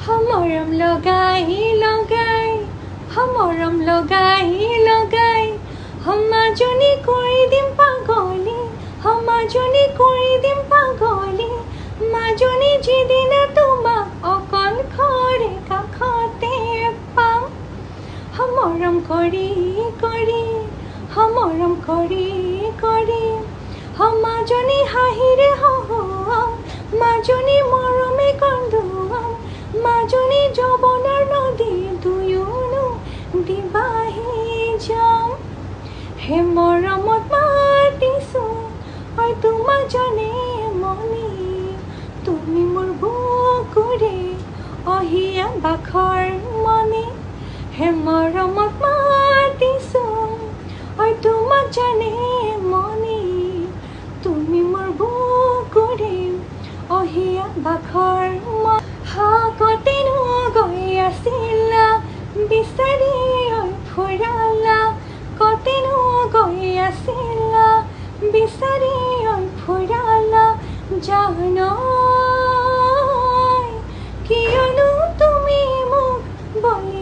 মৰম লগাই লগাই মৰম লগাই লগাই মাজনী কৰি দিম পাগলী মাজনী কৰি দিম পাগলী মাজনী যিদিনা তোমাক অকলশৰে কাষতে পাম মৰম কৰি কৰি মৰম কৰি কৰি মাজনী হাঁহিৰে হহুৱাম মাজনী মৰমে কন্দুৱাম মাজনী যৌৱনৰ নদী দুয়োনো দিবাহি যাম হে মৰমত মাতিছোঁ ঐ তোমাক জানে মনি তুমি মোৰ বুকুৰে অহিয়া বাখৰ মনি হে মৰমত মাতিছোঁ ঐ তোমাক জানে মনি তুমি মোৰ বুকুৰে অহিয়া বাখৰ কতেনো গৈ আছিলা বিচাৰি ফুৰালা কতেনো গৈ আছিলা বিচাৰি ফুৰালা জানো কিয়নো তুমি মোক বলি